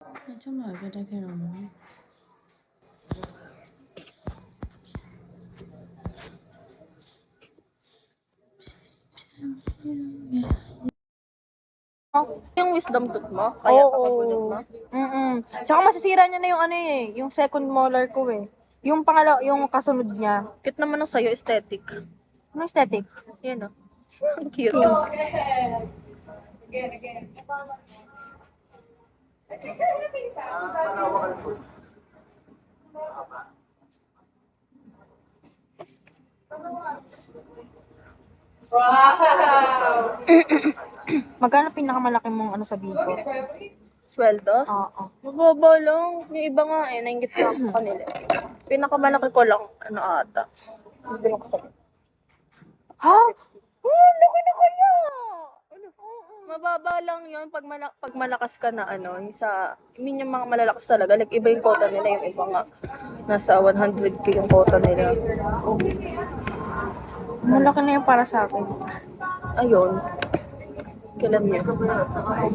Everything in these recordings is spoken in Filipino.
잠깐만 왜 이렇게 나오냐? Yung wisdom tooth mo? Kaya kapabunod mo? Tsaka masisira niya na yung ano eh, yung second molar ko eh. Yung pangalawa, yung kasunod niya. Cute naman ng sa'yo, aesthetic. Ano aesthetic? Yan o. Ang cute. Magkano pinakamalaki mong ano sa Bigo? Sweldo? Oo. Mababa lang. Yung iba nga eh, nainggit na ako sa kanila. Pinakamalaki ko lang, ano ata. Hindi ko sabihin. Ha? Laki na kaya! Mababa lang yun pag malakas ka na ano, yung sa, I mean yung mga malalakas talaga, like iba yung quota nila, yung iba nga, nasa 100k yung quota nila. Malaki na yung para sa akin. Ayun. Kailan yun?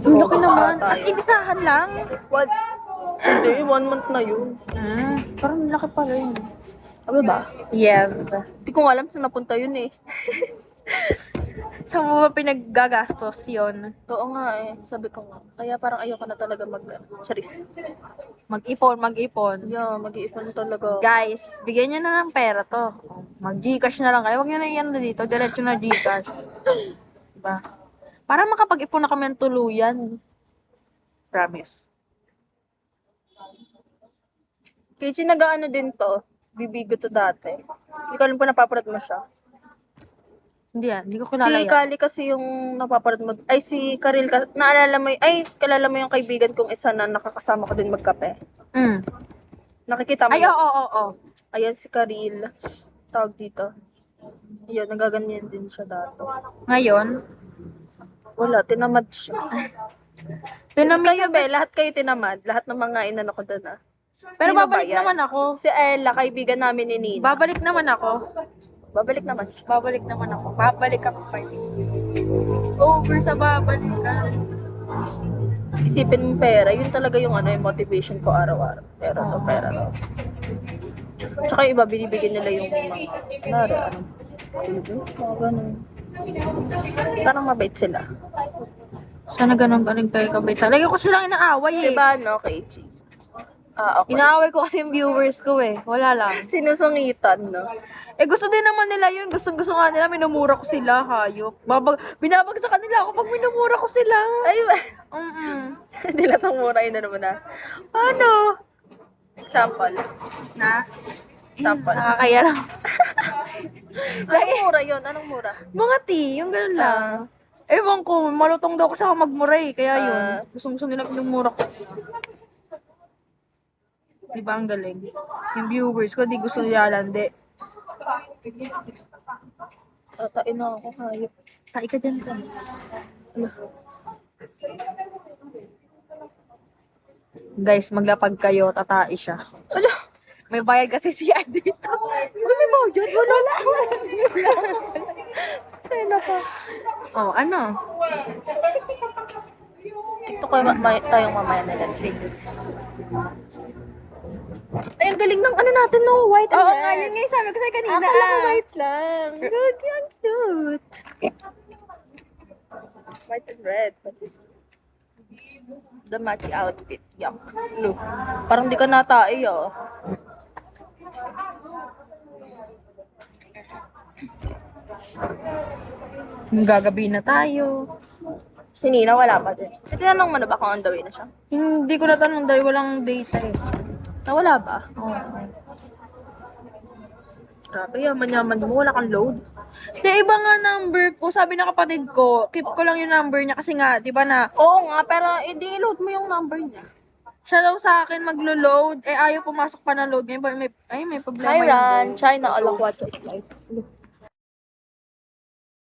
Ang laki naman. Ata As yun. ibisahan lang. What? Hindi, 1 month na yun. Parang laki pala yun. Ano ba? Yes. Hindi ko nga alam saan napunta yun eh. Saan mo ba pinaggagastos yun? Oo nga eh, sabi ko nga. Kaya parang ayoko na talaga charis. Mag-ipon. Yeah, mag-iipon talaga. Guys, bigyan nyo na ng pera to. Mag-Gcash na lang kayo. Huwag nyo na iyan dito. Diretso na Gcash. Diba? Para makapag-ipon na kami ng tuluyan. Promise. Kichi, nag-ano din to. Bibigo to dati. Hindi ko alam kung napapanood mo siya. Hindi ko kilala Si yan. Kali kasi yung napapanood mo. Ay, si Karil, naalala mo, kalala mo yung kaibigan kong isa na nakakasama ko din magkape. Nakikita mo Ay, yun? oo. Ayan, si Karil. Tawag dito. Ayan, nagaganyan din siya dati. Ngayon, Wala, tinamad siya. tinamid Kayo siya be, lahat kayo tinamad. Lahat ng mga inano ko doon ah. Pero Sino ba babalik yan? naman ako. Si Ella, kaibigan namin ni Nina. Babalik naman ako. Babalik naman siya. Babalik ako pa. Over sa babalikan. Isipin mo pera, yun talaga yung ano, yung motivation ko araw-araw. Pera to, pera to. Tsaka yung iba, binibigyan nila yung mga, ano, mga ganun. Parang mabait sila. Sana ganun galing kayo kabait. Lagi ko silang inaaway eh. Diba, no, Keiichi? Ah, okay. Inaaway ko kasi yung viewers ko eh. Wala lang. Sinusungitan, no? Eh gusto din naman nila yun. Gusto nga nila. Minumura ko sila. Hayop. Binabagsakan nila ako pag minumura ko sila. Ay, Mm-mm. hindi lang itong mura, yun na naman na. Ano? Example. Na? Example. Nakakaya lang. Anong mura yun? Anong mura? Mga tea. Yung ganun lang. Ewan ko. Malutong daw ko sa magmura eh. Kaya yun. Gusto nila minumura ko. Diba ang galing? Yung viewers ko, di gusto nila landi. Tatain na ako, hayop. Kai ka dyan ka. Guys, maglapag kayo, tatai siya. Ala! May bayad kasi siya dito. May bayad? Wala. Sino ka? Oh, ano? Ito kayo tayong mamaya na lang. Sige. Ay, ang galing ng ano natin, no? White and Oo red. nga, yun nga yung sabi ko sa'yo kanina. Akala ko white lang. Good, yung cute. White and red. What is the matchy outfit? Yucks. Look. Parang di ka natai, oh. Gagabi na tayo. Si Nina, wala pa din. Tinanong mo na ba kung on the way na siya? Hindi ko natanong dahil walang data eh. Nawala ba? Oo. Grabe, yaman-yaman mo. Wala kang load. Di, iba nga number ko. Sabi ng kapatid ko, keep ko lang yung number niya kasi nga, di ba na, Oo nga, pero hindi load mo yung number niya. siya daw sa akin maglo-load, eh ayaw pumasok pa ng load. Ngayon, may problema Hi, yung Ran. load. China, all of what is life.